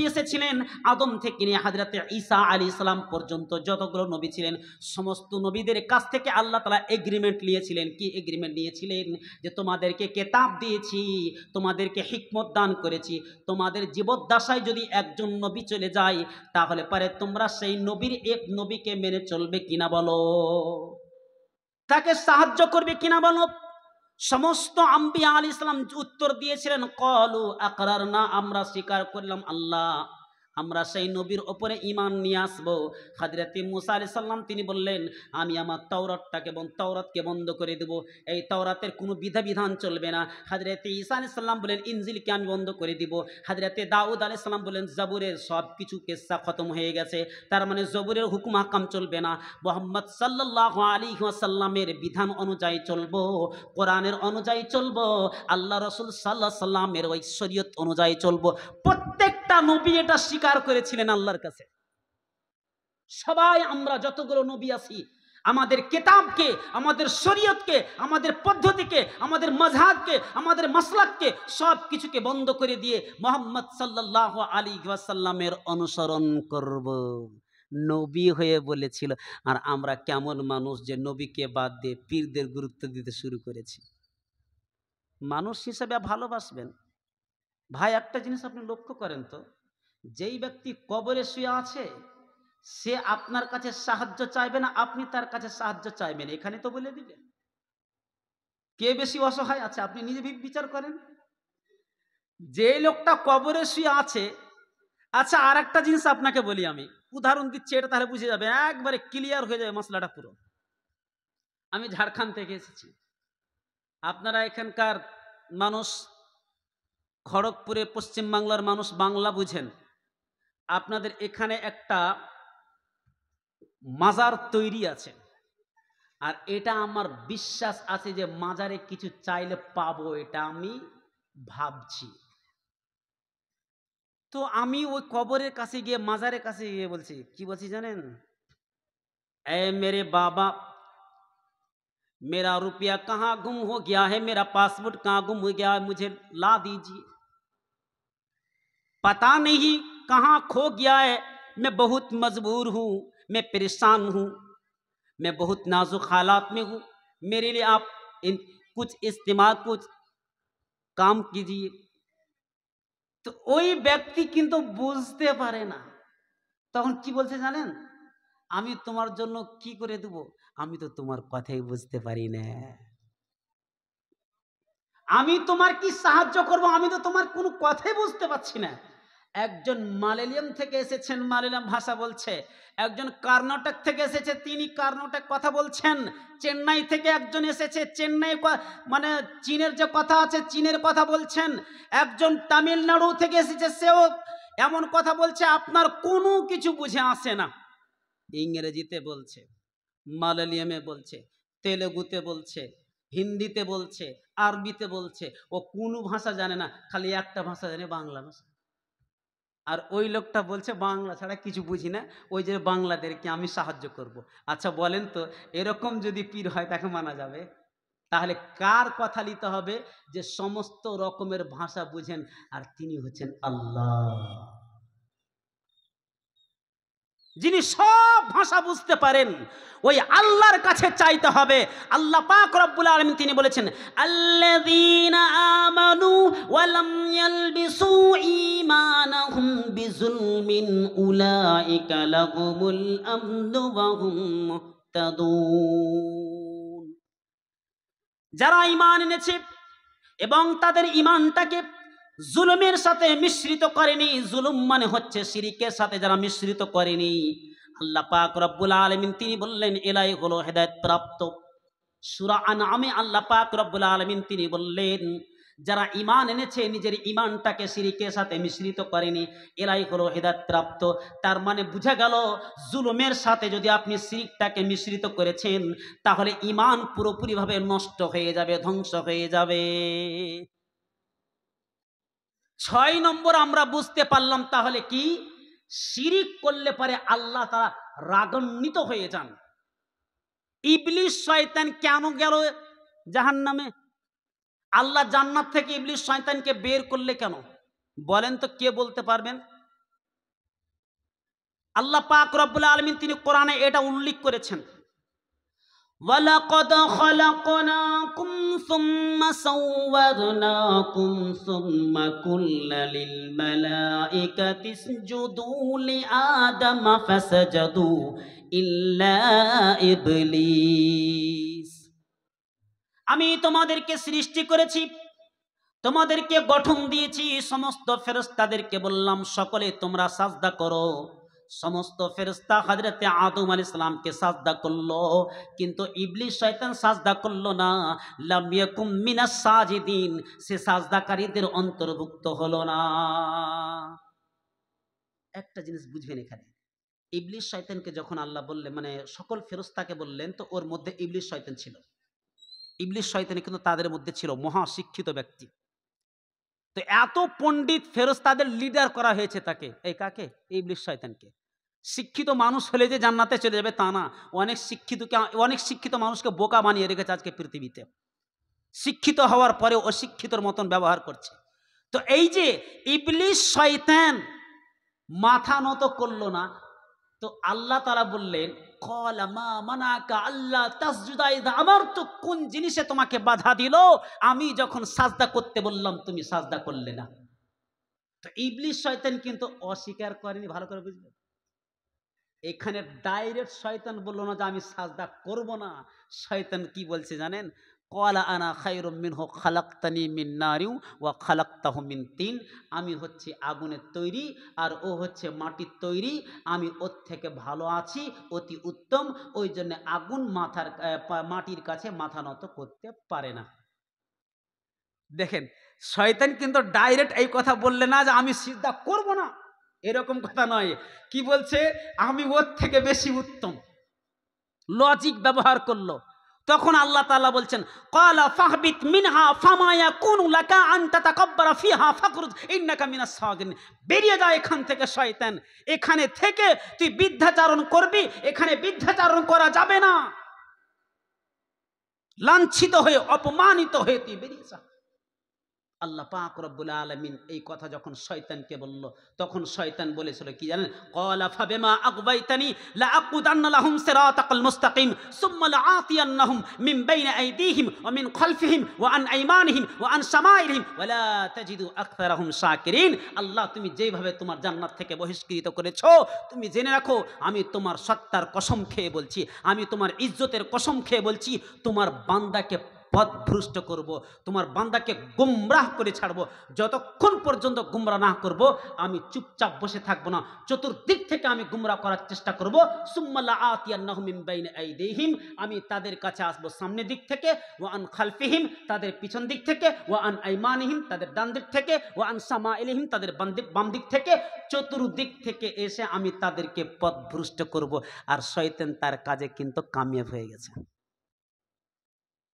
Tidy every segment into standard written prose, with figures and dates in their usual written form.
এসেছিলেন আদম থেকে নিয়ে হযরতে ঈসা আলাইহিস সালাম পর্যন্ত যতগুলো নবী ছিলেন সমস্ত নবীদের কাছ থেকে আল্লাহ তাআলা এগ্রিমেন্ট নিয়েছিলেন। কি এগ্রিমেন্ট নিয়েছিলেন? যে তোমাদেরকে কিতাব দিয়েছি, তোমাদেরকে হিকমত দান করেছি, তোমাদের জীবদ্দশায় যদি একজন নবী চলে যায় তাহলে পরে তোমরা সেই নবীর এক নবীকে মেনে চলবে কিনা বলো, তাকে সাহায্য করবে কিনা বলো। সমস্ত আম্বিয়া আলাইহিস সালাম উত্তর দিয়েছিলেন ক্বালু আকরারনা, আমরা স্বীকার করলাম আল্লাহ, আমরা সেই নবীর উপরে ঈমান নিয়ে আসব। হযরতে মুসা আলাইহিস সালাম তিনি বললেন আমি আমার তাওরাতকে বন্ধ করে দেব, এই তাওরাতের কোনো বিধান চলবে না। হযরতে ঈসা আলাইহিস সালাম বলেন ইনজিলকে আমি বন্ধ করে দিব। হযরতে দাউদ আলাইহিস সালাম বলেন জবুরের সব কিছু কিসসা খতম হয়ে গেছে, তার মানে জবুরের হুকুম হাকাম চলবে না, মুহাম্মদ সাল্লাল্লাহু আলাইহি ওয়াসাল্লামের বিধান অনুযায়ী চলবো, কোরআনের অনুযায়ী চলবো, আল্লাহ রাসূল সাল্লাল্লাহু আলাইহি ওয়াসাল্লামের ওই শরীয়ত অনুযায়ী চলবো। প্রত্যেকটা নবী এটা স্বীকার করেছিলেন আল্লাহর কাছে। সবাই আমরা যতগুলো নবী আছি আমাদের কিতাবকে, আমাদের শরীয়তকে, আমাদের পদ্ধতিকে, আমাদের মাযহাবকে, আমাদের মাসলাককে সব কিছুকে বন্ধ করে দিয়ে মুহাম্মদ সাল্লাল্লাহু আলাইহি ওয়াসাল্লামের অনুসরণ করব। নবী হয়ে বলেছিল। আর আমরা কেমন মানুষ যে নবীকে বাদ দিয়ে পীরদের গুরুত্ব দিতে শুরু করেছি। মানুষ হিসেবে ভালোবাসবেন ভাই, একটা জিনিস আপনি লক্ষ্য করেন তো, যেই ব্যক্তি কবরে শুয়ে আছে সে আপনার কাছে সাহায্য চাইবে না, আপনি তার কাছে সাহায্য চাইবেন, এখানে তো বলে দিবেন। কে বেশি অসহায় আছে আপনি নিজে বিচার করেন। যে লোকটা কবরে শুয়ে আছে, আচ্ছা আর একটা জিনিস আপনাকে বলি, আমি উদাহরণ দিচ্ছি, এটা তাহলে বুঝে যাবে, একবারে ক্লিয়ার হয়ে যাবে মশলাটা পুরো। আমি ঝাড়খণ্ড থেকে এসেছি, আপনারা এখানকার মানুষ খড়গপুরে পশ্চিম বাংলার মানুষ বাংলা বুঝেন। আপনাদের এখানে একটা মাজার তৈরি আছে, আর এটা আমার বিশ্বাস আছে যে মাজারে কিছু চাইলে পাবো, এটা আমি ভাবছি। তো আমি ওই কবরের কাছে গিয়ে, মাজারের কাছে গিয়ে বলছি, কি বলছি জানেন? এ মেরে বাবা, मेरा रुपया कहाँ गुम हो गया है, मेरा पासपोर्ट कहाँ गुम हो गया है, मुझे ला दीजिए। पता नहीं कहाँ खो गया है, मैं बहुत मजबूर हूँ, मैं परेशान हूँ, मैं बहुत नाजुक हालात में हूँ, मेरे लिए आप कुछ इस्तेमाल, कुछ काम कीजिए। तो ওই ব্যক্তি কিন্তু বুঝতে পারে না, তখন কি বলছে জানেন? আমি তোমার জন্য কি করে দেব, আমি তো তোমার কথাই বুঝতে পারি না, আমি তোমার কি সাহায্য করব, আমি তো তোমার কোনো কথাই বুঝতে পারছি না। একজন মালয়েশিয়াম থেকে এসেছেন, মালয়ালম ভাষা বলছে। একজন কর্ণাটক থেকে এসেছে, তিনি কর্ণাটক কথা বলছেন। চেন্নাই থেকে একজন এসেছে, চেন্নাই মানে চীনের যে কথা আছে চীনের কথা বলছেন। একজন তামিলনাড়ু থেকে এসেছে, সেও এমন কথা বলছে আপনার কোনো কিছু বুঝে আসে না। ইংরেজিতে বলছে, মালয়ালমে বলছে, তেলেগুতে বলছে, হিন্দিতে বলছে, আরবিতে বলছে, ও কোনো ভাষা জানে না, খালি একটা ভাষা জানে, বাংলা ভাষা। আর ওই লোকটা বলছে বাংলা ছাড়া কিছু বুঝি না, ওই যে বাংলাদেরকে আমি সাহায্য করব। আচ্ছা বলেন তো, এরকম যদি পীর হয় তাকে মানা যাবে? তাহলে কার কথা নিতে হবে? যে সমস্ত রকমের ভাষা বুঝেন, আর তিনি হচ্ছেন আল্লাহ, যিনি সব ভাষা বুঝতে পারেন। ওই আল্লাহর কাছে চাইতে হবে। আল্লাহ পাক রব্বুল আলামিন তিনি বলেছেন, আল্লাযীনা আমানু ওয়া লাম ইয়ালবিসু ঈমানাহুম বিযুলমিন উলাইকা লাহুমুল আমনু ওয়া হুম মুহতাদুন। যারা ঈমান এনেছে এবং তাদের ঈমানটাকে জুলুমের সাথে মিশ্রিত করেনি, জুলুম মানে হচ্ছে শিরকের সাথে যারা মিশ্রিত করেনি, আল্লাহ পাক রব্বুল আলামিন তিনি বললেন এলাই হলো হেদায়েত প্রাপ্ত। সূরা আনআমে আল্লাহ পাক রব্বুল আলামিন তিনি বললেন যারা ঈমান এনেছে নিজের ঈমানটাকে শিরকের সাথে মিশ্রিত করেনি, এলাই হলো হেদায়েত প্রাপ্ত। তার মানে বুঝা গেল জুলুমের সাথে যদি আপনি শিরকটাকে মিশ্রিত করেছেন তাহলে ঈমান পুরোপুরিভাবে নষ্ট হয়ে যাবে, ধ্বংস হয়ে যাবে। ৬ নম্বর আমরা বুঝতে পারলাম তাহলে কি, শিরিক করলে পরে আল্লাহ তাআলা রাগান্বিত হয়ে যান। ইবলিস শয়তান কেন গেল জাহান্নামে? আল্লাহ জান্নাত থেকে ইবলিস শয়তানকে বের করলে কেন? বলেন তো, কে বলতে পারবেন? আল্লাহ পাক রব্বুল আলামিন তিনি কোরআনে এটা উল্লেখ করেছেন, ওয়ালাকাদ খালাকনাকুম সুম্মা সাওয়ারনাকুম সুম্মা কুল্না লিল মালাইকাতি ইসজুদু লিআদামা ফাসাজাদু ইল্লা ইবলিস। আমি তোমাদেরকে সৃষ্টি করেছি, তোমাদেরকে গঠন দিয়েছি, সমস্ত ফেরেশতাদেরকে বললাম সকলে তোমরা সাজদা করো। সমস্ত ফেরেশতা হযরতে আদম আলাইহিস সালামকে সাজদা করলো, কিন্তু ইবলিস শয়তান সাজদা করলো না। লাম ইয়াকুম মিনাস সাজিদিন, সে সাজদাকারীদের অন্তর্ভুক্ত হলো না। একটা জিনিস বুঝবেন এখানে, ইবলিস শয়তানকে যখন আল্লাহ বললেন, মানে সকল ফেরেশতাকে বললেন, তো ওর মধ্যে ইবলিস শয়তান ছিল। ইবলিস শয়তান কিন্তু তাদের মধ্যে ছিল মহা শিক্ষিত ব্যক্তি। তো এত পণ্ডিত ফেরেশতাদের লিডার করা হয়েছে তাকে, এই কাকে? ইবলিস শয়তানকে। শিক্ষিত মানুষ হলে যে জান্নাতে চলে যাবে তা না, অনেক শিক্ষিত মানুষকে বোকা বানিয়ে রেখেছে আজকে পৃথিবীতে। শিক্ষিত হওয়ার পরে অশিক্ষিতর মতন ব্যবহার করছে। তো এই যে ইবলিস শয়তান মাথা নত করলো না, তো আল্লাহ তাআলা বললেন ক্বালা মা মানাকা আল্লা তাসজুদা ইযা আমারতু, কোন জিনিসে তোমাকে বাধা দিল? আমি যখন সাজদা করতে বললাম তুমি সাজদা করলে না। তো ইবলিস শয়তান কিন্তু অস্বীকার করেনি, ভালো করে বুঝবেন। এখানে ডাইরেক্ট শয়তান বলল না যে আমি সাজদা করব না। শয়তান কি বলছে জানেন? ক্বালা আনা খায়রুম মিনহু খালাকতানি মিন নারিন ওয়া খালাকতাহু মিন তিন। আমি হচ্ছে আগুনের তৈরি আর ও হচ্ছে মাটির তৈরি, আমি ওর থেকে ভালো আছি, অতি উত্তম। ওই জন্য আগুন মাটির কাছে মাথা নত করতে পারে না। দেখেন, শয়তান কিন্তু ডাইরেক্ট এই কথা বললে না যে আমি সিজদা করব না, এরকম কথা নয়। কি বলছে? আমি ওর থেকে বেশি উত্তম। লজিক ব্যবহার করলো। তখন আল্লাহ তাআলা বলছেন ক্বালা ফাহবিত মিনহা ফামা ইয়াকুনু লাকা আন তাতাকাব্বারা ফিহা ফাখরুজ ইন্নাকা মিনাস সাগিরিন। বেরিয়ে যা এখান থেকে শয়তান, এখানে থেকে তুই বিদ্যাচারণ করবি, এখানে বিদ্যাচারণ করা যাবে না। লাঞ্ছিত হয়ে অপমানিত হয়ে তুই বেরিয়ে যা। আল্লাহ পাক রব্বুল আলামিন এই কথা যখন শয়তানকে বলল, তখন শয়তান বলেছিল কি জানেন? ক্বালা ফাবিমা আগওয়াইতানি লাআকুদান্না লাহুম সিরাতাকাল মুস্তাকিম সুম্মা লাআতিয়ান্নাহুম মিন বাইনি আইদিহিম ওয়া মিন খালফিহিম ওয়া আন আইমানিহিম ওয়া আন শামাইলিহিম ওয়া লা তাজিদু আকসারাহুম শাকিরিন। আল্লাহ, তুমি যেভাবে তোমার জান্নাত থেকে বহিষ্কৃত করেছো, তুমি জেনে রাখো আমি তোমার সত্তার কসম খেয়ে বলছি, আমি তোমার ইজ্জতের কসম খেয়ে বলছি, তোমার বান্দাকে পথভ্রষ্ট করব, তোমার বান্দাকে গুমরাহ করে ছাড়বো। যতক্ষণ পর্যন্ত গুমরাহ না করব আমি চুপচাপ বসে থাকবো না, চতুর্দিক থেকে আমি গুমরাহ করার চেষ্টা করব। সুম্মা লাআতিয়ান্নাহুম মিন বাইনি আইদিহিম, আমি তাদের কাছে আসবো সামনের দিক থেকে, ওয়া আন খালফিহিম, তাদের পিছন দিক থেকে, ওয়া আন আইমানিহিম, তাদের ডান দিক থেকে, ওয়া আন শামাইলিহিম, তাদের বাম দিক থেকে, চতুর্দিক থেকে এসে আমি তাদেরকে পথভ্রষ্ট করব। আর শয়তান তার কাজে কিন্তু কামিয়াব হয়ে গেছে।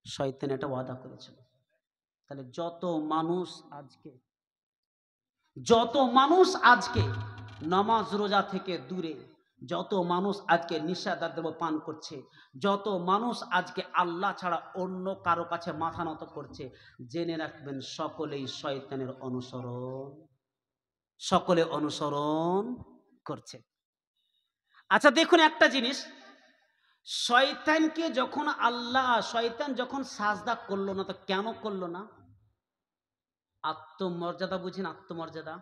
শয়তান এটা ওয়াদা করেছিল। তাহলে যত মানুষ আজকে নামাজ রোজা থেকে দূরে, যত মানুষ আজকে নিষেধাজ্ঞা পান করছে, যত মানুষ আজকে আল্লাহ ছাড়া অন্য কারো কাছে মাথা নত করছে, জেনে রাখবেন সকলেই শয়তানের সকলে অনুসরণ করছে। আচ্ছা দেখুন একটা জিনিস, শয়তান যখন সাজদা করলো না, তো কেন করলো না? আত্মমর্যাদা বুঝেন? আত্মমর্যাদা,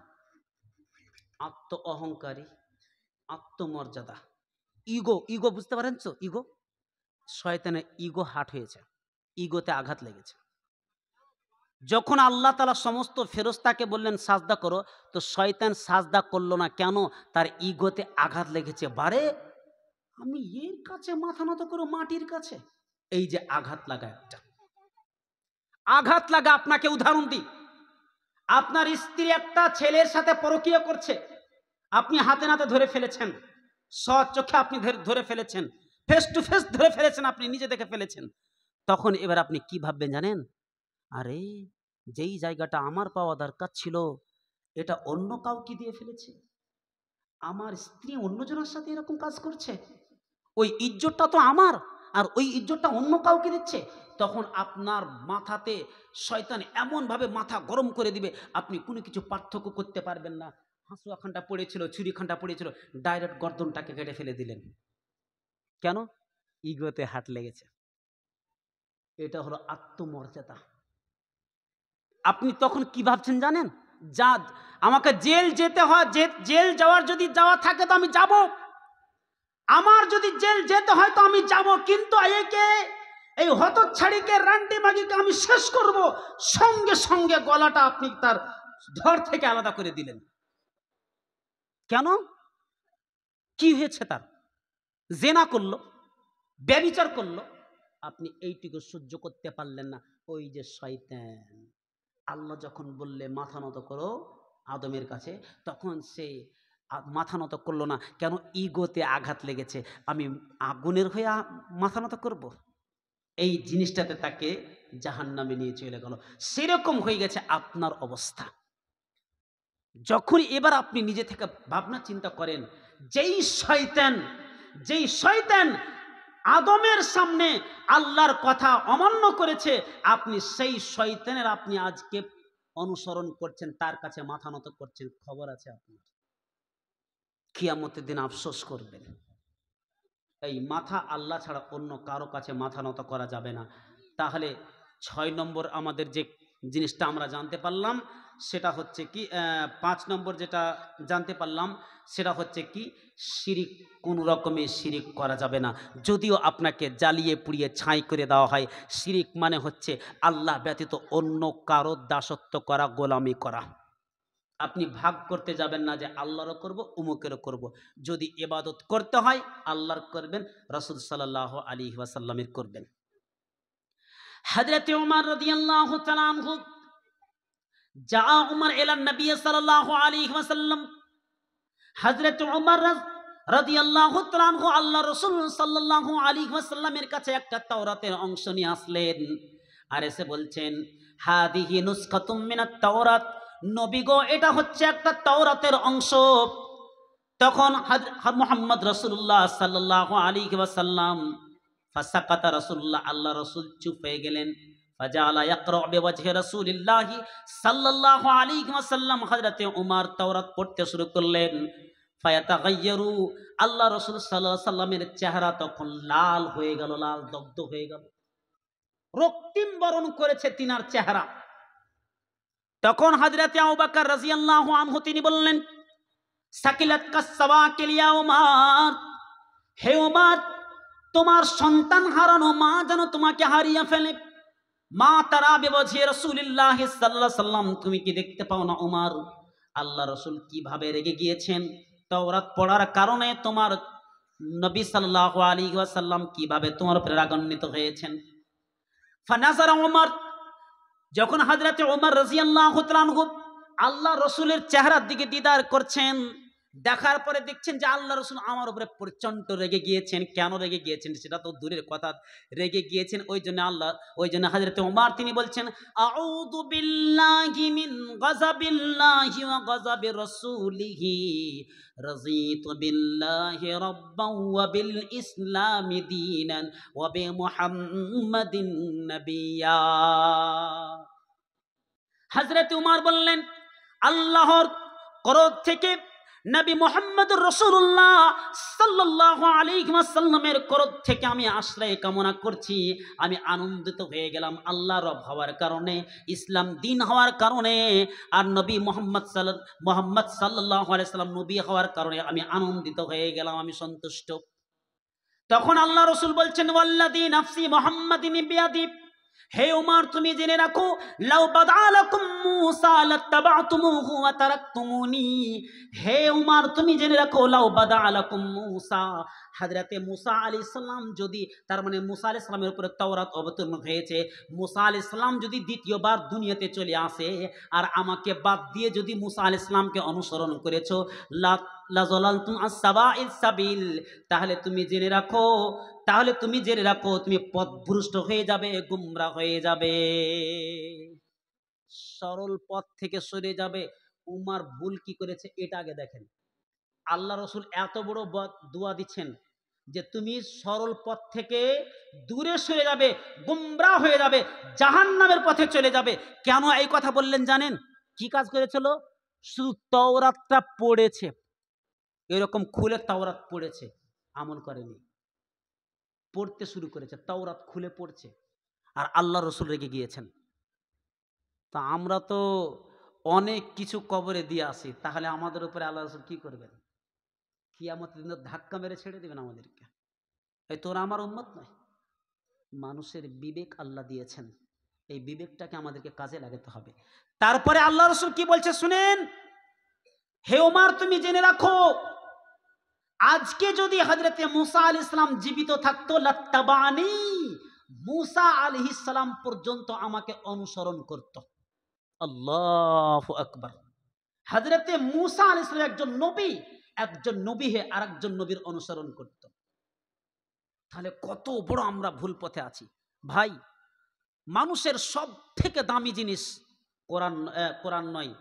আত্ম অহংকারী, আত্মমর্যাদা, ইগো বুঝতে পারেন তো? ইগো, শয়তানের ইগো হার্ট হয়েছে, ইগোতে আঘাত লেগেছে। যখন আল্লাহ তাআলা সমস্ত ফেরেশতাকে বললেন সাজদা করো, তো শয়তান সাজদা করলো না কেন? তার ইগোতে আঘাত লেগেছে। বারে, আমি এর কাছে মাথা নত করো, মাটির কাছে। এই যে আঘাত লাগা, একটা আঘাত লাগা। আপনাকে উদাহরণ দিই, আপনার স্ত্রী একটা ছেলের সাথে পরকীয়া করছে, আপনি হাতে নাতে ধরে ফেলেছেন, চোখে আপনি ধরে ফেলেছেন, ফেস টু ফেস ধরে ফেলেছেন, আপনি নিজে দেখে ফেলেছেন। তখন এবার আপনি কি ভাববেন জানেন? আরে, যেই জায়গাটা আমার পাওয়া দরকার ছিল এটা অন্য কাউকে দিয়ে ফেলেছে, আমার স্ত্রী অন্যজনের সাথে এরকম কাজ করছে, ওই ইজ্জতটা তো আমার, আর ওই ইজ্জতটা অন্য কাউকে দিচ্ছে। তখন আপনার মাথাতে শয়তান এমন ভাবে মাথা গরম করে দিবে, আপনি কোনো কিছু পার্থক্য করতে পারবেন না। হাঁসুয়াখানটা পড়েছিল, ছুরিখানটা পড়েছিল, ডাইরেক্ট গর্দনটাকে কেটে ফেলে দিলেন। কেন? ইগোতে হাত লেগেছে। এটা হলো আত্মমর্যাদা। আপনি তখন কি ভাবছেন জানেন? যা আমাকে জেল যেতে হয়, জেল যাওয়ার যদি যাওয়া থাকে তো আমি যাব, আমার যদি জেল যেতে হয় তো আমি যাব, কিন্তু এই হতচ্ছাড়িকে রান্ডি মাগিকে আমি শেষ করব। সঙ্গে সঙ্গে গলাটা আপনি তার ধর থেকে আলাদা করে দিলেন। কেন? কি হয়েছে তার? জেনা করলো, ব্যভিচার করলো, আপনি এইটুকু সহ্য করতে পারলেন না। ওই যে শয়তান, আল্লাহ যখন বললে মাথা নত করো আদমের কাছে, তখন সে মাথা নত করলো না। কেন? ইগোতে আঘাত লেগেছে। আমি আগুনের হয়ে মাথা নত করব? এই জিনিসটাতে তাকে জাহান্নামে নিয়ে চলে গেল। সেরকম হয়ে গেছে আপনার অবস্থা। যখন এবার আপনি নিজে থেকে ভাবনা চিন্তা করেন, যেই শয়তান আদমের সামনে আল্লাহর কথা অমান্য করেছে, আপনি সেই শয়তানের আপনি আজকে অনুসরণ করছেন, তার কাছে মাথা নত করছেন। খবর আছে আপনার, কিয়ামতের দিন আফসোস করবেন। এই মাথা আল্লাহ ছাড়া অন্য কারো কাছে মাথা নত করা যাবে না। তাহলে 6 নম্বর আমাদের যে জিনিসটা আমরা জানতে পারলাম সেটা হচ্ছে কি, 5 নম্বর যেটা জানতে পারলাম সেটা হচ্ছে কি, শিরিক। কোনো রকমে শিরিক করা যাবে না। যদিও আপনাকে জ্বালিয়ে পুড়িয়ে ছাই করে দেওয়া হয়, শিরিক মানে হচ্ছে আল্লাহ ব্যতীত অন্য কারো দাসত্ব করা, গোলামি করা। আপনি ভাগ করতে যাবেন না যে আল্লাহরও করব, উমুকেরও করব। যদি ইবাদত করতে হয় আল্লাহর করবেন, রাসূল সাল্লাল্লাহু আলাইহি ওয়াসাল্লামের করবেন। হযরত ওমর রাদিয়াল্লাহু তাআলা আনহু, যা উমর ইলা নবী সাল্লাল্লাহু আলাইহি ওয়াসাল্লাম, হযরত ওমর রাদিয়াল্লাহু তাআলা আনহু আল্লাহ রাসূল সাল্লাল্লাহু আলাইহি ওয়াসাল্লামের কাছে একটা তাওরাতের অংশ নিয়ে আসলেন। আর এসে বলছেন, হাদিহি নুসখাতুম মিনাত তাওরাত, নবী গো এটা হচ্ছে একটা তাওরাতের অংশ। তখন মুহাম্মদ রাসূলুল্লাহ সাল্লাল্লাহু আলাইহি ওয়াসাল্লাম, ফাসাকাতা রাসূলুল্লাহ, আল্লাহ রাসূল চুপ হয়ে গেলেন। ফাজালা ইয়াকরা বিওয়াজহি রাসূলিল্লাহি সাল্লাল্লাহু আলাইহি ওয়াসাল্লাম, হযরতে ওমর তাওরাত পড়তে শুরু করলেন। ফায়াতাগায়্যারু, আল্লাহ রাসূল সাল্লাল্লাহু আলাইহি ওয়াসাল্লামের চেহারা তখন লাল হয়ে গেল, লাল দগ্ধ হয়ে গেল, রক্তিম বরণ করেছে তিনার চেহারা। তখন হযরতে আবু বকর রাদিয়াল্লাহু আনহু তিনি বললেন, সাকিলাত কাসসাওয়াকিল ইয়া ওমর, হে ওমর, তোমার সন্তান হারানো মা যেন তোমাকে হারিয়ে ফেলে। মা তারা বিওয়াজহি রাসূলিল্লাহ সাল্লাল্লাহু আলাইহি ওয়াসাল্লাম, তুমি কি দেখতে পাও না ওমর, আল্লাহ রাসূল কিভাবে রেগে গিয়েছেন তাওরাত পড়ার কারণে, তোমার নবী সাল্লাল্লাহু আলাইহি ওয়াসাল্লাম কিভাবে তোমার উপরে রাগান্বিত হয়েছেন। ফানাজারা ওমর, যখন হযরতে ওমর রাদিয়াল্লাহু তাআলা আনহু আল্লাহ রাসূলের চেহারার দিকে দিদার করছেন, দেখার পরে দেখছেন যে আল্লাহ রাসূল আমার উপরে প্রচন্ড রেগে গিয়েছেন। কেন রেগে গিয়েছেন সেটা তো দূরের কথা, রেগে গিয়েছেন ওই জন্য হযরতে ওমর তিনি বলছেন, আউযু বিল্লাহি মিন গাযাবিল্লাহি ওয়া গাযাবি রাসূলিহি, রাযীতু বিল্লাহি রাব্বান ওয়া বিল ইসলামি দীনান ওয়া বি মুহাম্মাদিন নাবিয়্যা। হযরত ওমর বললেন, আল্লাহর ক্রোধ থেকে, নবী মুহাম্মদুর রাসূলুল্লাহ সাল্লাল্লাহু আলাইহি ওয়াসাল্লামের ক্রোধ থেকে আমি আশ্রয় কামনা করছি। আমি আনন্দিত হয়ে গেলাম আল্লাহর রব হওয়ার কারণে, ইসলাম দিন হওয়ার কারণে, আর নবী মুহাম্মদ সাল্লাল্লাহু আলাইহি ওয়াসাল্লাম নবী হওয়ার কারণে আমি আনন্দিত হয়ে গেলাম, আমি সন্তুষ্ট। তখন আল্লাহ রাসূল বলছেন, ওয়াল্লাযী নাফসি মুহাম্মাদিন বিয়াদি, হে ওমর তুমি জেনে রাখো, লাউ বাদালাকুম মূসা লাত্তাবাতুমুহু ওয়া তারাকতুমুনি, হে ওমর তুমি জেনে রাখো, লাউ বাদালাকুম মূসা, হযরতে মূসা আলাইহিস সালাম যদি, তার মানে মূসা আলাইহিস সালামের উপরে তাওরাত অবতীর্ণ হয়েছে, মূসা আলাইহিস সালাম যদি দ্বিতীয়বার দুনিয়াতে চলে আসে আর আমাকে বাদ দিয়ে যদি মূসা আলাইহিস সালামকে অনুসরণ করেছো, লাযালালতুম আস-সাওয়াইস সাবিল, তাহলে তুমি জেনে রাখো তুমি পথভ্রষ্ট হয়ে যাবে, গুমরাহ হয়ে যাবে, সরল পথ থেকে সরে যাবে। উমর ভুল কি করেছে এটা আগে দেখেন। আল্লাহ রাসূল এত বড় দোয়া দিচ্ছেন যে তুমি সরল পথ থেকে দূরে সরে যাবে, গুমরাহ হয়ে যাবে, জাহান্নামের পথে চলে যাবে। কেন এই কথা বললেন জানেন? কি কাজ করেছিল? শুধু তাওরাতটা পড়েছে, এরকম খুলে তাওরাত পড়েছে, আমল করেনি। পড়তে শুরু করেছে, তাওরাত খুলে পড়ছে, আর আল্লাহ রসুল রেগে গিয়েছেন। তা আমরা তো অনেক কিছু কবরে দিয়ে আসি, তাহলে আমাদের উপরে আল্লাহ রসুল কি করবেন? কিয়ামতের দিন ধাক্কা মেরে ছেড়ে দেবেন আমাদেরকে। এই তোরা আমার উম্মত নয়। মানুষের বিবেক আল্লাহ দিয়েছেন, এই বিবেকটাকে আমাদেরকে কাজে লাগাতে হবে। তারপরে আল্লাহ রসুল কি বলছে শুনেন, হে ওমর তুমি জেনে রাখো, আজকে যদি হযরতে মুসা আলাইহিস সালাম জীবিত থাকতো, লাত্তাবানি, মুসা আলাইহিস সালাম পর্যন্ত আমাকে অনুসরণ করত। আল্লাহু আকবার। হযরতে মুসা আলাইহিস সালাম একজন নবী হয়ে আরেকজন নবীর অনুসরণ করত। তাহলে কত বড় আমরা ভুল পথে আছি ভাই। মানুষের সব থেকে দামি জিনিস কোরআন নয়,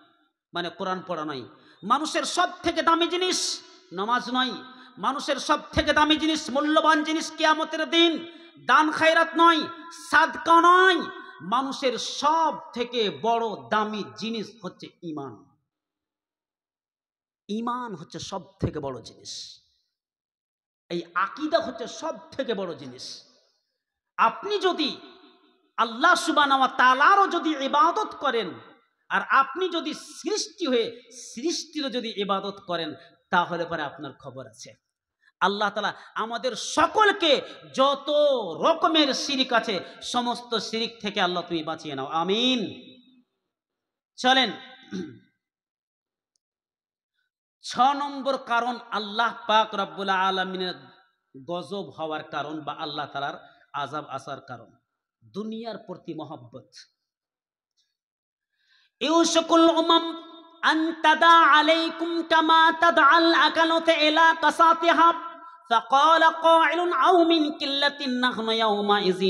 মানে কোরআন পড়া নয়। মানুষের সব থেকে দামি জিনিস নামাজ নয়। মানুষের সব থেকে দামি জিনিস, মূল্যবান জিনিস কিয়ামতের দিন দান খায়রাত নয়, সাদকা নয়। মানুষের সব থেকে বড় দামি জিনিস হচ্ছে ঈমান। ঈমান হচ্ছে সব থেকে বড় জিনিস। এই আকীদা হচ্ছে সব থেকে বড় জিনিস। আপনি যদি আল্লাহ সুবহানাহু ওয়া তাআলারও যদি ইবাদত করেন, আর আপনি যদি সৃষ্টি হয়ে সৃষ্টিরও যদি ইবাদত করেন, তাহলে পরে আপনার খবর আছে। আল্লাহ তাআলা আমাদের সকলকে যত রকমের শিরিক আছে, সমস্ত শিরিক থেকে আল্লাহ তুমি বাঁচিয়ে নাও, আমিন। চলেন 6 নম্বর কারণ আল্লাহ পাক রব্বুল আলামিনের গজব হওয়ার কারণ বা আল্লাহ তাআলার আযাব আসার কারণ, দুনিয়ার প্রতি মহব্বত। ইউশকুল উমাম আন তাদা আলাইকুম কামা তাদআল আকালাত ইলা কাসাতিহা فقال قائل أو من قلة نحن يومئذ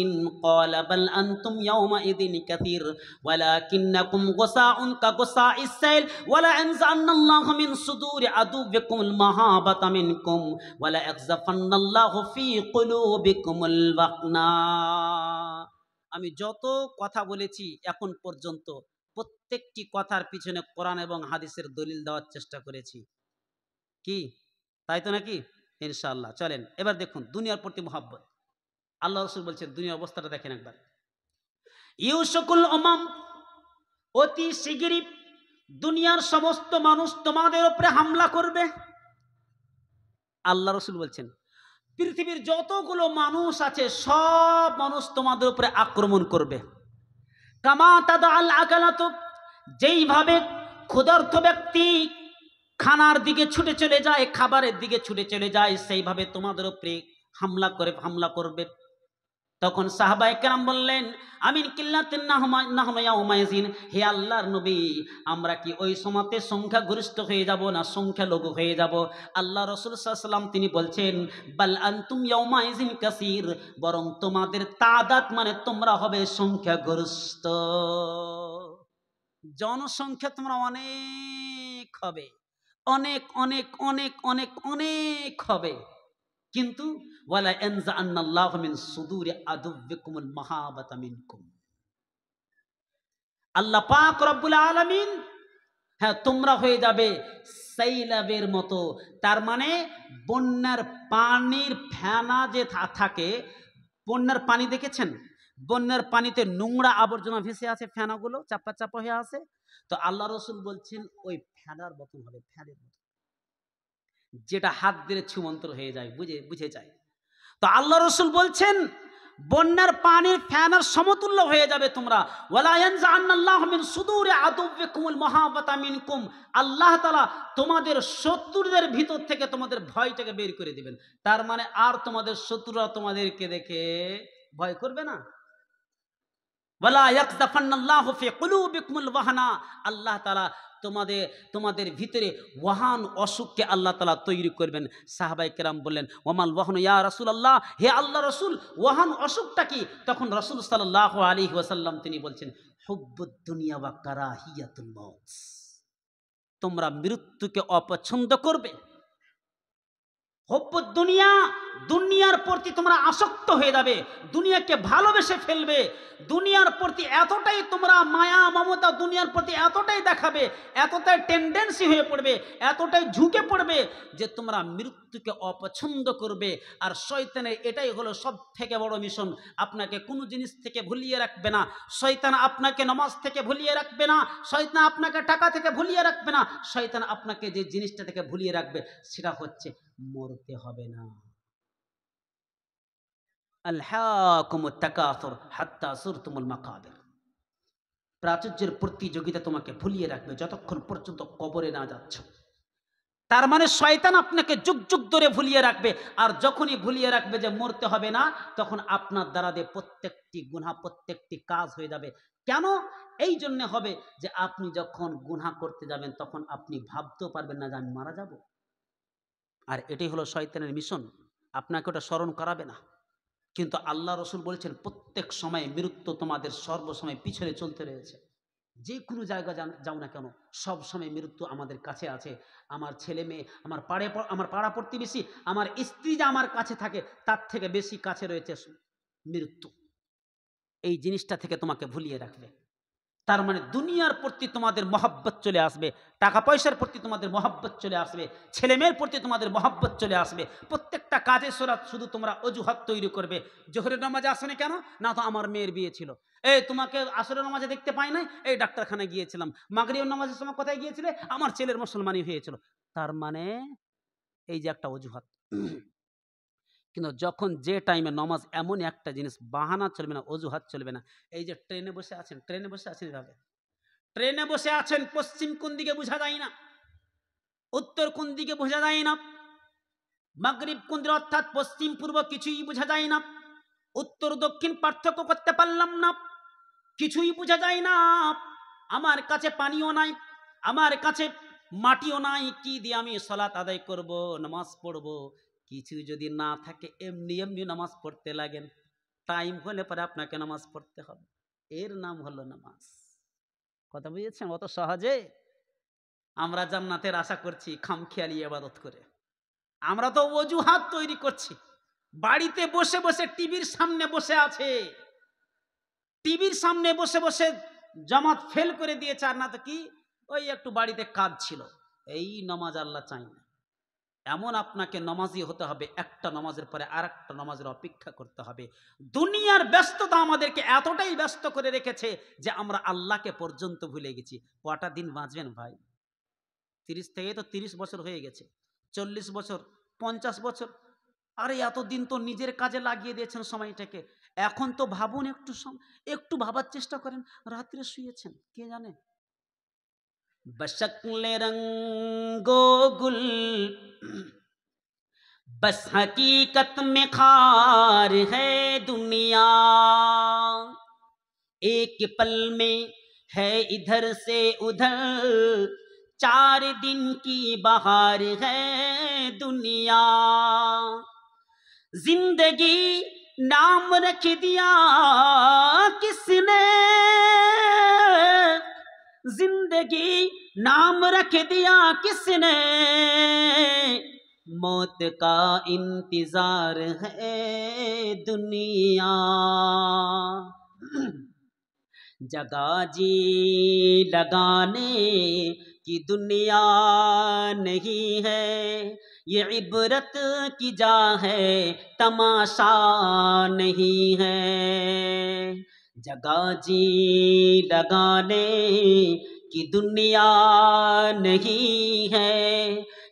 قال بل أنتم يومئذ كثير ولكنكم غثاء كغثاء السيل ولينزعن الله من صدور عدوكم المهابة منكم وليقذفن الله في قلوبكم الوهن। আমি যত কথা বলেছি এখন পর্যন্ত প্রত্যেকটি কথার পিছনে কোরআন এবং হাদিসের দলিল দেওয়ার চেষ্টা করেছি, কি তাই তো নাকি? ইনশাআল্লাহ। চলেন এবার দেখুন দুনিয়ার প্রতি মহব্বত। আল্লাহ রাসূল বলছেন দুনিয়ার অবস্থাটা দেখেন একবার। ইউশকুল উমাম, অতি শিগগিরই দুনিয়ার সমস্ত মানুষ তোমাদের উপরে হামলা করবে। আল্লাহ রাসূল বলছেন পৃথিবীর যতগুলো মানুষ আছে সব মানুষ তোমাদের উপরে আক্রমণ করবে। কামা তাদাল আকালাত, যেইভাবে ক্ষুধার্ত ব্যক্তি খানার দিকে ছুটে চলে যায়, খাবারের দিকে ছুটে চলে যায়, সেইভাবে তোমাদের উপরে হামলা করবে। তখন সাহাবায়ে কেরাম বললেন আমিন কিল্লাতিন নাহনু ইয়াউমাইযিন, হে আল্লাহর নবী আমরা কি ওই সময়তে সংখ্যাগরিষ্ঠ হয়ে যাব না সংখ্যালঘু হয়ে যাব? আল্লাহ রাসূল সাল্লাল্লাহু আলাইহি ওয়াসাল্লাম তিনি বলছেন বাল আনতুম ইয়াউমাইযিন কাসীর, বরং তোমাদের তাদাত মানে তোমরা হবে সংখ্যাগরিষ্ঠ। জনসংখ্যা তোমরা অনেক হবে, অনেক অনেক অনেক অনেক অনেক হবে, কিন্তু ওয়ালা ইয়ানজাআন্নাল্লাহু মিন সুদুরি আদুওয়িকুমুল মাহাবাতা মিনকুম, আল্লাহ পাক রব্বুল আলামিন, হ্যাঁ তোমরা হয়ে যাবে সাইলাবের মতো। তার মানে বন্যার পানির ফেনা যে থাকে, বন্যার পানি দেখেছেন? বন্যার পানিতে নোংরা আবর্জনা ভেসে আছে, ফেনাগুলো চাপা চাপা হয়ে আছে। তো আল্লাহ রাসূল বলছেন ওই ফেনার মতন হবে, ফ্যানের মতো, যেটা হাত দিলে ছুমন্তর হয়ে যায়, বুঝে যায়। তো আল্লাহ রাসূল বলছেন বন্যার পানির ফেনার সমতুল্য হয়ে যাবে তোমরা। ওয়ালা ইয়ানজাআন্নাল্লাহু মিন সুদুরি আদুওয়িকুমুল মাহাবাতা মিনকুম, আল্লাহ তাআলা তোমাদের শত্রুদের ভিতর থেকে তোমাদের ভয়টাকে বের করে দিবেন। তার মানে আর তোমাদের শত্রুরা তোমাদেরকে দেখে ভয় করবে না। ওয়ালা ইয়াকযাফান্নাল্লাহু ফি কুলুবিকুমুল ওয়াহনা, আল্লাহ তাআলা তোমাদের ভিতরে ওয়াহান অসুখকে আল্লাহ তাআলা তৈরি করবেন। সাহাবায়ে কেরাম বললেন ওয়ামাল ওয়াহনু ইয়া রাসূলুল্লাহ, হে আল্লাহ রাসূল ওয়াহান অসুখটা কি? তখন রাসূল সাল্লাল্লাহু আলাইহি ওয়াসাল্লাম তিনি বলছেন হুব্বুদ দুনিয়া ওয়া কারাহিয়াতুল মাউত, তোমরা মৃত্যুকে অপছন্দ করবে, হব্বুদ দুনিয়া, দুনিয়ার প্রতি তোমরা আসক্ত হয়ে যাবে, দুনিয়াকে ভালোবেসে ফেলবে, দুনিয়ার প্রতি এতটাই তোমরা মায়া মমতা দুনিয়ার প্রতি এতটাই দেখাবে, এতটাই টেন্ডেন্সি হয়ে পড়বে, এতটাই ঝুঁকে পড়বে যে তোমরা মৃত্যুকে অপছন্দ করবে। আর শয়তানের এটাই হলো সব থেকে বড় মিশন, আপনাকে কোনো জিনিস থেকে ভুলিয়ে রাখবে না। শয়তান আপনাকে নামাজ থেকে ভুলিয়ে রাখবে না, শয়তান আপনাকে টাকা থেকে ভুলিয়ে রাখবে না, শয়তান আপনাকে যে জিনিসটা থেকে ভুলিয়ে রাখবে সেটা হচ্ছে মরতে হবে না। আলহাকুমুত তাকাসুর হাত্তা যুরতুমুল মাকাবির, প্রাচুর্যের প্রতিযোগিতা তোমাকে ভুলিয়ে রাখবে যতক্ষণ পর্যন্ত কবরে না যাচ্ছ। তার মানে শয়তান আপনাকে যুগ যুগ ধরে ভুলিয়ে রাখবে, আর যখনই ভুলিয়ে রাখবে যে মরতে হবে না, তখন আপনার দ্বারা দিয়ে প্রত্যেকটি গুনাহ প্রত্যেকটি কাজ হয়ে যাবে। কেন? এই জন্য হবে যে আপনি যখন গুনাহ করতে যাবেন তখন আপনি ভাবতেও পারবেন না যে আমি মারা যাব। আর এটাই হলো শয়তানের মিশন, আপনাকে ওটা স্মরণ করাবে না। কিন্তু আল্লাহ রসুল বলছেন প্রত্যেক সময় মৃত্যু তোমাদের সর্বসময় পিছনে চলতে রয়েছে। যে কোনো জায়গা যাও না কেন, সব সময় মৃত্যু আমাদের কাছে আছে। আমার ছেলে মেয়ে, আমার পাড়া প্রতিবেশী, আমার স্ত্রী যা আমার কাছে থাকে তার থেকে বেশি কাছে রয়েছে মৃত্যু। এই জিনিসটা থেকে তোমাকে ভুলিয়ে রাখবে। তার মানে দুনিয়ার প্রতি তোমাদের মহব্বত চলে আসবে, টাকা পয়সার প্রতি তোমাদের মহব্বত চলে আসবে, ছেলে মেয়ের প্রতি তোমাদের মহব্বত চলে আসবে। প্রত্যেকটা কাজে সোরাত শুধু তোমরা অজুহাত তৈরি করবে। জোহরের নামাজে আসনে কেন? না তো আমার মেয়ের বিয়ে ছিল। এই তোমাকে আসরের নামাজে দেখতে পাই নাই, এই ডাক্তারখানায় গিয়েছিলাম। মাগরিবের নামাজের সময় কোথায় গিয়েছিলে? আমার ছেলের মুসলমানি হয়েছিল। তার মানে এই যে একটা অজুহাত। কিন্তু যখন যে টাইমে নামাজ এমন একটা জিনিস, বাহানা চলবে না, অজুহাত চলবে না। এই যে ট্রেনে বসে আছেন এভাবে ট্রেনে বসে আছেন, পশ্চিম কোন দিকে বোঝা যায় না, উত্তর কোন দিকে বোঝা যায় না, মাগরিব কোন দিকে অর্থাৎ পশ্চিম পূর্ব কিছুই বোঝা যায় না, উত্তর দক্ষিণ পার্থক্য করতে পারলাম না, কিছুই বোঝা যায় না। আমার কাছে পানিও নাই, আমার কাছে মাটিও নাই, কি দিয়ে আমি সালাত আদায় করব, নামাজ পড়ব? কিছু যদি না থাকে এমনি এমনি নামাজ পড়তে লাগেন, টাইম হলে পরে আপনাকে নামাজ পড়তে হবে। এর নাম হলো নামাজ। কথা বুঝেছেন? অত সহজে আমরা জান্নাতের আশা করছি খামখেয়ালি ইবাদত করে। আমরা তো অজুহাত তৈরি করছি। বাড়িতে বসে বসে টিভির সামনে বসে আছে, টিভির সামনে বসে বসে জামাত ফেল করে দিয়েছে, আর না তো কি ওই একটু বাড়িতে কাজ ছিল, এই নামাজ আল্লাহ চাই না। এমন আপনাকে নামাজি হতে হবে, একটা নামাজের পরে আর একটা নামাজের অপেক্ষা করতে হবে। দুনিয়ার ব্যস্ততা আমাদেরকে এতটাই ব্যস্ত করে রেখেছে যে আমরা আল্লাহকে পর্যন্ত ভুলে গেছি। কটা দিন বাঁচবেন ভাই? 30 থেকে তো 30 বছর হয়ে গেছে, 40 বছর, 50 বছর। আরে এতদিন তো নিজের কাজে লাগিয়ে দিয়েছেন সময়টাকে। এখন তো ভাবুন, একটু ভাবার চেষ্টা করেন। রাত্রে শুয়েছেন কে জানে? बशक्ल रंगो गुल बस हकीकत में खार है दुनिया, एक पल में है इधर से उधर, 4 दिन की बहार है दुनिया। जिंदगी नाम रख दिया किसने, जिंदगी नाम रख दिया किसने, मौत का इंतजार है दुनिया। जगा जी लगाने की दुनिया नहीं है, ये इबरत की जा है तमाशा नहीं है। जगा जी लगाने की दुनिया नहीं है,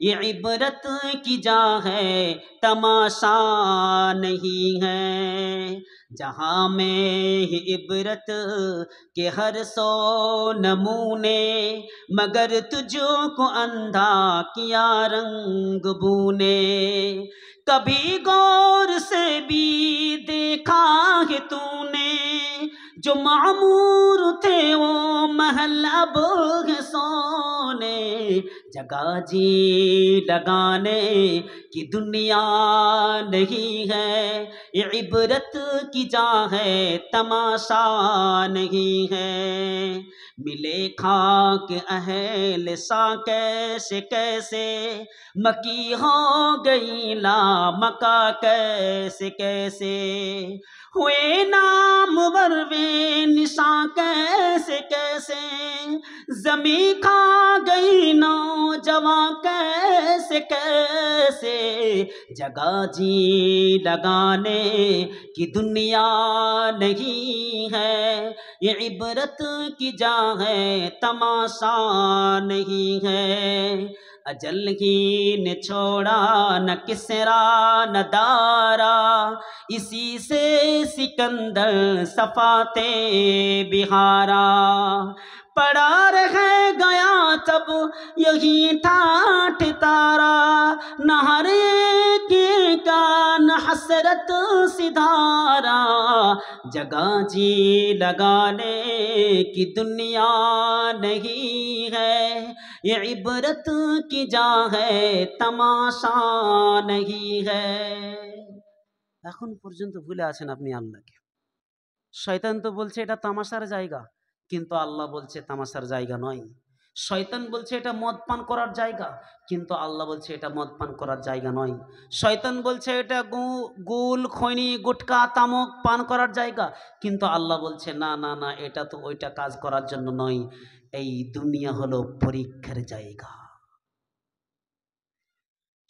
ये इबरत की जा है तमाशा नहीं है। जहाँ में इबरत के हर 100 नमूने, मगर तुझको अंधा किया रंग बूने। कभी गौर से भी देखा है तूने, जो मामूर थे वो महल अब है ने जगह जी लगाने की दुनिया नहीं है, ये इबरत की जा है तमाशा नहीं है। मिले खाक अहल सा कैसे कैसे, मकी हो गई ला मका कैसे कैसे, हुए नाम बरवे निशा कैसे कैसे, जमी खा गई नौजवां कैसे कैसे, जगह जी लगाने की दुनिया नहीं है, ये इबरत की जा है तमाशा नहीं है। अजल ही ने छोड़ा न किसरा न दारा, इसी से सिकंदर सफाते बिहारा, पड़ा रह गया तब यही ठाठ तारा, न हर एक का न हसरत सिधारा, जगह जी लगाने की दुनिया नहीं है, ये इबरत की जा है तमाशा नहीं है। এখন পর্যন্ত ভুলে আছেন আপনি আল্লাহকে। শয়তান তো বলছে এটা তামাশার জায়গা, কিন্তু আল্লাহ বলছে তামাশার জায়গা নয়। শয়তান বলছে এটা মদ পান করার জায়গা, কিন্তু আল্লাহ বলছে এটা মদ পান করার জায়গা নয়। শয়তান বলছে এটা গুল খৈনি গুটকা তামক পান করার জায়গা, কিন্তু আল্লাহ বলছে না না না, এটা তো ওইটা কাজ করার জন্য নয়, এই দুনিয়া হলো পরীক্ষার জায়গা।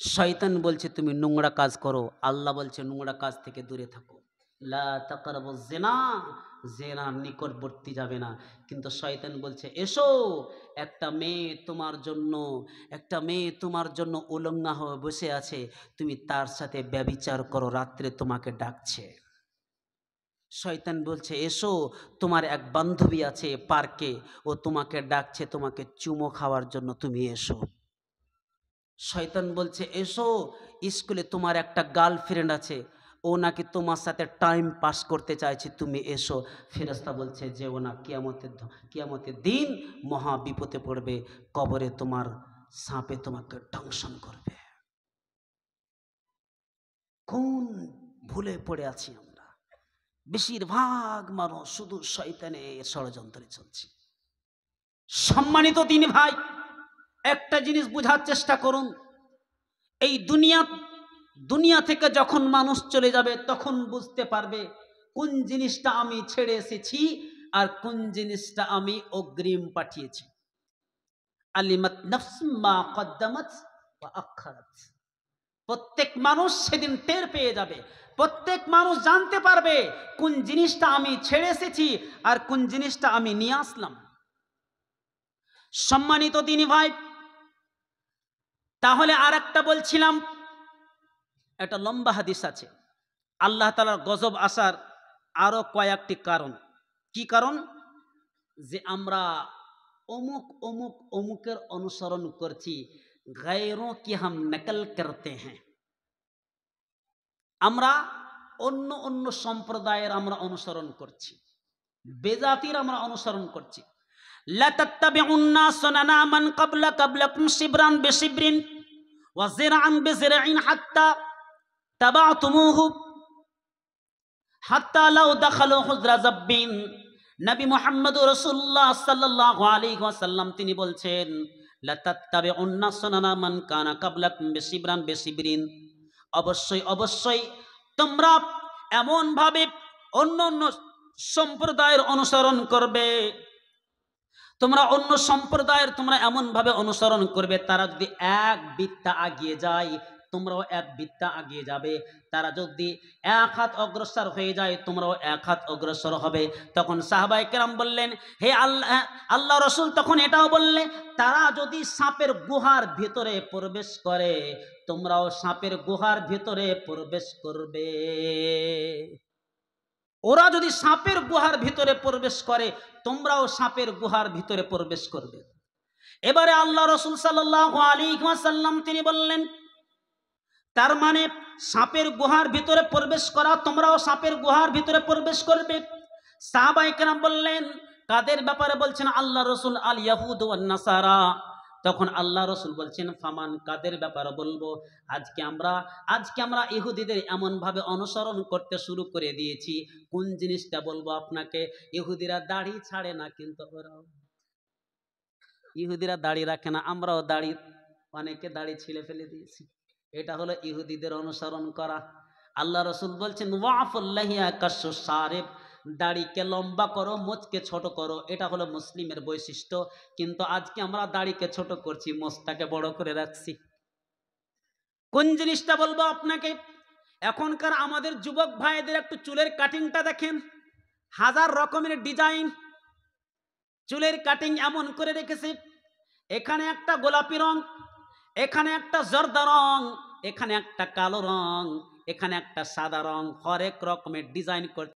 শয়তান বলছে তুমি নোংরা কাজ করো, আল্লাহ বলছে নোংরা কাজ থেকে দূরে থাকো। লা তাকরাবুজ জিনা, জিনার নিকটবর্তী যাবে না। কিন্তু শয়তান বলছে এসো, একটা মেয়ে তোমার জন্য উলঙ্গা হয়ে বসে আছে, তুমি তার সাথে ব্যভিচার করো, রাত্রে তোমাকে ডাকছে। শয়তান বলছে এসো, তোমার এক বান্ধবী আছে পার্কে, ও তোমাকে ডাকছে তোমাকে চুমো খাওয়ার জন্য, তুমি এসো। শয়তান বলছে এসো, স্কুলে তোমার একটা গার্লফ্রেন্ড আছে, ও নাকি তোমার সাথে টাইম পাস করতে চাইছে, তুমি এসো। ফেরেশতা বলছে যে ও না, কিয়ামতের দিন মহা বিপদে পড়বে, কবরে তোমার সাপে তোমাকে দংশন করবে। কোন ভুলে পড়ে আছি আমরা? বেশিরভাগ মানুষ শুধু শয়তানের ষড়যন্ত্রে চলছে। সম্মানিত দিন ভাই, একটা জিনিস বোঝার চেষ্টা করুন, এই দুনিয়া থেকে যখন মানুষ চলে যাবে তখন বুঝতে পারবে কোন জিনিসটা আমি ছেড়ে এসেছি আর কোন জিনিসটা আমি অগ্রিম পাঠিয়েছি। আলিমাত নাফস মা কদ্দামাত ওয়া আখারাত। প্রত্যেক মানুষ সেদিন টের পেয়ে যাবে, প্রত্যেক মানুষ জানতে পারবে কোন জিনিসটা আমি ছেড়ে এসেছি আর কোন জিনিসটা আমি নিয়ে আসলাম। সম্মানিত দিনী ভাই, তাহলে আর একটা বলছিলাম, একটা লম্বা হাদিস আছে আল্লাহ তাআলার গজব আসার আরো কয়েকটি কারণ। কি কারণ? যে আমরা অমুক অমুক অমুকের অনুসরণ করছি, গায়রোं की हम नकल करते हैं। আমরা অন্য অন্য সম্প্রদায়ের আমরা অনুসরণ করছি, বেজাতির আমরা অনুসরণ করছি। লা তাত্তাবিউন্না সুনানা মান ক্বাবলাকুম শিবরান বিশিবরিন ওয়া যিরআন বিযিরআইন হাত্তা তাবাতুমুহু হাত্তা লাউ দাখালু হুজরা যাব্বিন। নবী মুহাম্মদ রাসূলুল্লাহ সাল্লাল্লাহু আলাইহি ওয়াসাল্লাম তিনি বলছেন, লা তাত্তাবিউন্না সুনানা মান কানা ক্বাবলাকুম বিশিবরান বিশিবরিন, অবশ্যই অবশ্যই তোমরা এমন ভাবে অন্য অন্য সম্প্রদায়ের অনুসরণ করবে, তোমরা অন্য সম্প্রদায়ের তোমরা এমন ভাবে অনুসরণ করবে, তারা যদি এক বিত্তা আগিয়ে যায় তোমরাও এক বিত্তা আগিয়ে যাবে, তারা যদি এক হাত অগ্রসর হয়ে যায় তোমরাও এক হাত অগ্রসর হবে। তখন সাহাবায়ে কেরাম বললেন, হে আল্লাহ রসুল, তখন এটাও বললে তারা যদি সাপের গুহার ভিতরে প্রবেশ করে তোমরাও সাপের গুহার ভিতরে প্রবেশ করবে। ওরা যদি সাপের গুহার ভিতরে প্রবেশ করে তোমরাও সাপের গুহার ভিতরে প্রবেশ করবে। এবারে আল্লাহ রাসূল সাল্লাল্লাহু আলাইহি ওয়াসাল্লাম তিনি বললেন, তার মানে সাপের গুহার ভিতরে প্রবেশ করা, তোমরাও সাপের গুহার ভিতরে প্রবেশ করবে। সাহাবায়ে কেরাম বললেন, কাদের ব্যাপারে বলছেন আল্লাহ রাসূল? আল ইয়াহুদ ওয়ান নাসারা, তখন আল্লাহ রসুল বলছেন ফামান, কাদের ব্যাপারে বলবো? আজকে আমরা ইহুদিদের এমন ভাবে অনুসরণ করতে শুরু করে দিয়েছি। কোন জিনিসটা বলবো আপনাকে? ইহুদিরা দাড়ি ছাড়ে না, কিন্তু ইহুদিরা দাড়ি রাখে না, আমরাও অনেকে দাড়ি ছিঁড়ে ফেলে দিয়েছি। এটা হলো ইহুদিদের অনুসরণ করা। আল্লাহ রসুল বলছেন ওয়াফুল্লাহিয়া কাশু সারেব, দাড়িকে লম্বা করো, মোচকে ছোট করো, এটা হলো মুসলিমের বৈশিষ্ট্য। কিন্তু আজকে আমরা দাড়িকে ছোট করছি, মোচটাকে বড় করে রাখছি। কোন জিনিসটা বলবো আপনাকে? এখনকার আমাদের যুবক ভাইদের একটু চুলের কাটিংটা দেখেন, হাজার রকমের ডিজাইন চুলের কাটিং এমন করে রেখেছে। এখানে একটা গোলাপি রং, এখানে একটা জর্দা রং, এখানে একটা কালো রং, এখানে একটা সাদা রং, হরেক রকমের ডিজাইন করতে